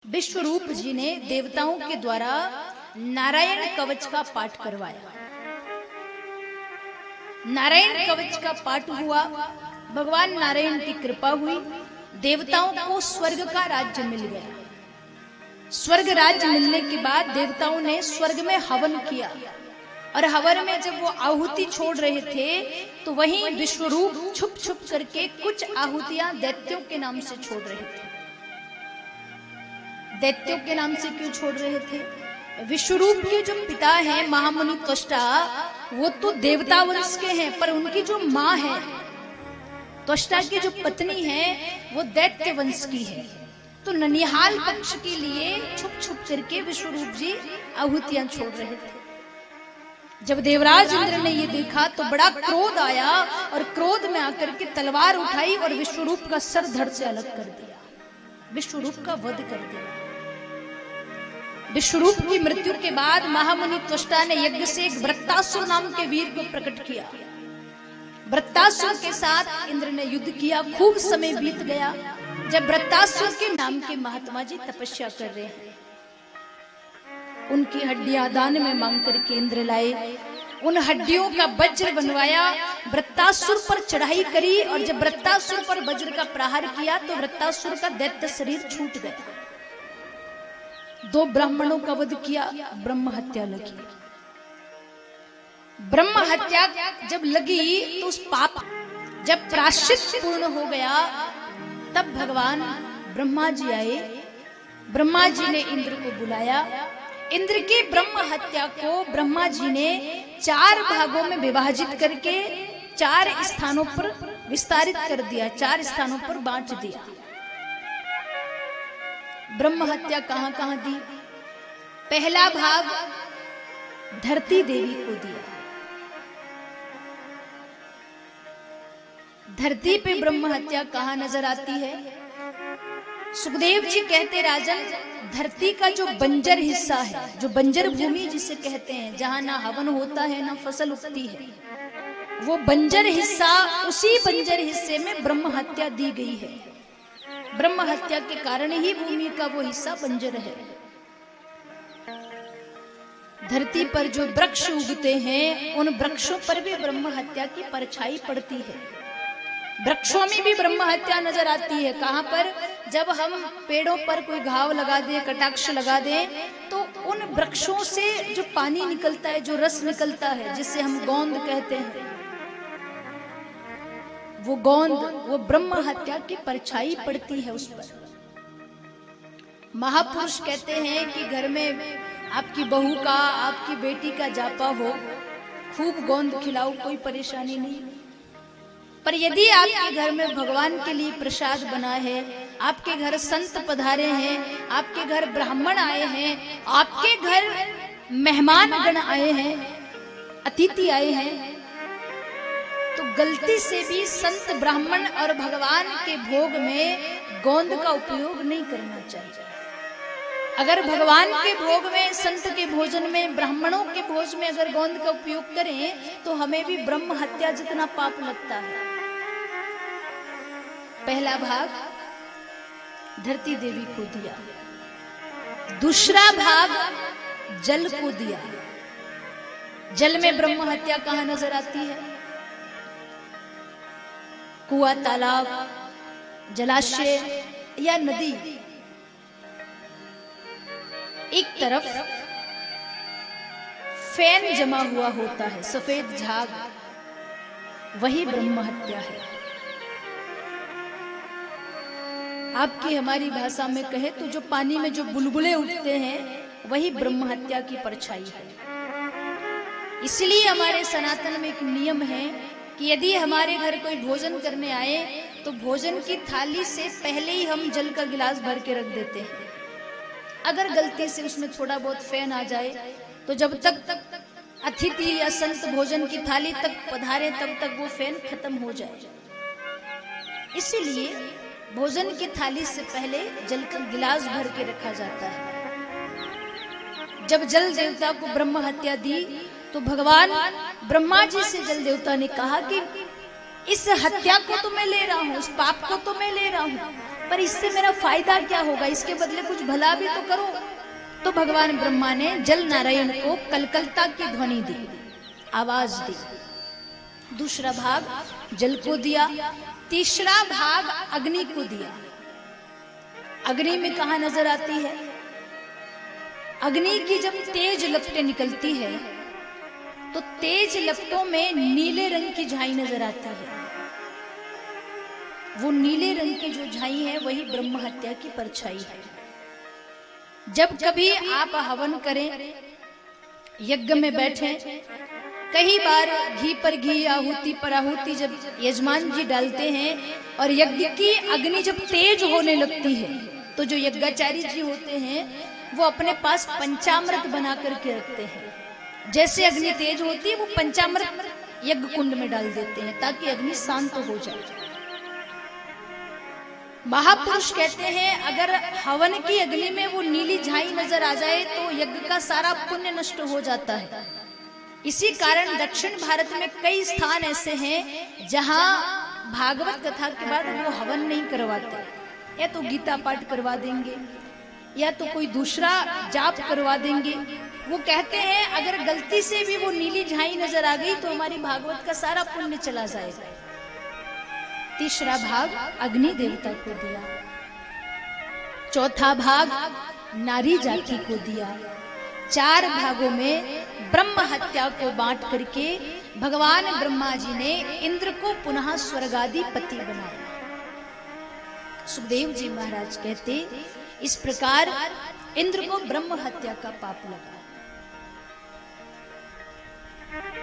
विश्वरूप जी ने देवताओं के द्वारा नारायण कवच का पाठ करवाया। नारायण कवच का पाठ हुआ, भगवान नारायण की कृपा हुई, देवताओं को स्वर्ग का राज्य मिल गया। स्वर्ग राज्य मिलने के बाद देवताओं ने स्वर्ग में हवन किया और हवन में जब वो आहुति छोड़ रहे थे तो वहीं विश्वरूप छुप छुप करके कुछ आहुतियां दैत्यों के नाम से छोड़ रहे थे। दैत्यों के नाम से क्यों छोड़ रहे थे? विश्वरूप के जो पिता हैं महामुनि त्वष्टा, वो तो देवता वंश के हैं, पर उनकी जो माँ है त्वष्टा की जो पत्नी है वो दैत्य वंश की है। तो ननिहाल पक्ष के लिए छुप छुप करके विश्वरूप जी आहुतियां छोड़ रहे थे। जब देवराज इंद्र ने ये देखा तो बड़ा क्रोध आया और क्रोध में आकर के तलवार उठाई और विश्वरूप का सर धड़ से अलग कर दिया, विश्वरूप का वध कर दिया। विश्वरूप की मृत्यु के बाद महामुनि त्वष्टा ने यज्ञ से एक वृत्तासुर नाम के वीर को प्रकट किया। वृत्तासुर के साथ इंद्र ने युद्ध किया, खूब समय बीत गया। जब वृत्तासुर के नाम के महात्मा जी तपस्या कर रहे हैं, उनकी हड्डियां दान में मांग करके इंद्र लाए। उन हड्डियों का वज्र बनवाया, वृत्तासुर पर चढ़ाई करी और जब वृत्तासुर पर वज्र का प्रहार किया तो वृत्तासुर का दैत्य शरीर छूट गया। दो ब्राह्मणों का वध किया, ब्रह्म हत्या लगी। ब्रह्म हत्या जब लगी तो उस पाप जब प्रायश्चित पूर्ण हो गया तब भगवान ब्रह्मा जी आए। ब्रह्मा जी ने इंद्र को बुलाया। इंद्र की ब्रह्म हत्या को ब्रह्मा जी ने 4 भागों में विभाजित करके 4 स्थानों पर विस्तारित कर दिया, 4 स्थानों पर बांट दिया। ब्रह्म हत्या कहां कहां दी? पहला भाग धरती देवी को दिया। धरती पे ब्रह्म हत्या कहां नजर आती है? सुखदेव जी कहते राजन, धरती का जो बंजर हिस्सा है, जो बंजर भूमि जिसे कहते हैं, जहां ना हवन होता है ना फसल उगती है, वो बंजर हिस्सा, उसी बंजर हिस्से में ब्रह्म हत्या दी गई है। ब्रह्म हत्या के कारण ही भूमि का वो हिस्सा बंजर है। धरती पर जो वृक्ष उगते हैं उन वृक्षों पर भी ब्रह्म हत्या की परछाई पड़ती है। वृक्षों में भी ब्रह्म हत्या नजर आती है। कहां पर? जब हम पेड़ों पर कोई घाव लगा दें, कटाक्ष लगा दें, तो उन वृक्षों से जो पानी निकलता है, जो रस निकलता है, जिसे हम गोंद कहते हैं, वो गोंद, वो ब्रह्म हत्या की परछाई पड़ती है उस पर। महापुरुष कहते हैं कि घर में आपकी बहू का, आपकी बेटी का जापा हो, खूब गोंद खिलाओ, कोई परेशानी नहीं। पर यदि आपके घर में भगवान के लिए प्रसाद बना है, आपके घर संत पधारे हैं, आपके घर ब्राह्मण आए हैं, आपके घर मेहमान गण आए हैं, अतिथि आए हैं, तो गलती से भी संत ब्राह्मण और भगवान के भोग में गोंद का उपयोग नहीं करना चाहिए। अगर भगवान के भोग में, संत के भोजन में, ब्राह्मणों के भोज में अगर गोंद का उपयोग करें तो हमें भी ब्रह्म हत्या जितना पाप लगता है। पहला भाग धरती देवी को दिया, दूसरा भाग जल को दिया। जल में ब्रह्म हत्या कहां नजर आती है? कुआं, तालाब, जलाशय या नदी। एक तरफ फैन जमा हुआ होता है, सफेद झाग, वही ब्रह्म हत्या है। आपकी हमारी भाषा में कहे तो जो पानी में जो बुलबुले उठते हैं वही ब्रह्म हत्या की परछाई है। इसलिए हमारे सनातन में एक नियम है कि यदि हमारे घर कोई भोजन करने आए तो भोजन की थाली से पहले ही हम जल का गिलास भर के रख देते हैं। अगर गलती से उसमें थोड़ा बहुत फैन आ जाए तो जब तक अतिथि या संत भोजन की थाली तक पधारे तब तक वो फैन खत्म हो जाए। इसीलिए भोजन की थाली से पहले जल का गिलास भर के रखा जाता है। जब जल देवता को ब्रह्म हत्या दी तो भगवान ब्रह्मा जी से जल देवता ने कहा कि इस हत्या को तो मैं ले रहा हूं, इस पाप को तो मैं ले रहा हूं, पर इससे मेरा फायदा क्या होगा, इसके बदले कुछ भला भी तो करो। तो भगवान ब्रह्मा ने जल नारायण को कलकलता की ध्वनि दी, आवाज दी। दूसरा भाग जल को दिया, तीसरा भाग अग्नि को दिया। अग्नि में कहां नजर आती है? अग्नि की जब तेज लपटें निकलती है तो तेज लपटों में नीले रंग की झाई नजर आती है। वो नीले रंग की जो झाई है वही ब्रह्म हत्या की परछाई है। जब कभी आप हवन करें, यज्ञ में बैठे, कई बार घी पर घी, आहुति पर आहुति जब यजमान जी डालते हैं और यज्ञ की अग्नि जब तेज होने लगती है तो जो यज्ञाचारी जी होते हैं वो अपने पास पंचामृत बना करके रखते हैं। जैसे अग्नि तेज होती है वो पंचामृत यज्ञ कुंड में डाल देते हैं ताकि अग्नि शांत हो जाए। महापुरुष कहते हैं अगर हवन की अग्नि में वो नीली झाई नजर आ जाए तो यज्ञ का सारा पुण्य नष्ट हो जाता है। इसी कारण दक्षिण भारत में कई स्थान ऐसे हैं जहां भागवत कथा के बाद वो हवन नहीं करवाते, या तो गीता पाठ करवा देंगे या तो कोई दूसरा जाप करवा देंगे। वो कहते हैं अगर गलती से भी वो नीली झाई नजर आ गई तो हमारी भागवत का सारा पुण्य चला जाएगा। तीसरा भाग अग्नि देवता को दिया, चौथा भाग नारी जाति को दिया। 4 भागों में ब्रह्म हत्या को बांट करके भगवान ब्रह्मा जी ने इंद्र को पुनः स्वर्गाधिपति बनाया। सुखदेव जी महाराज कहते इस प्रकार इंद्र को ब्रह्म हत्या का पाप लगा।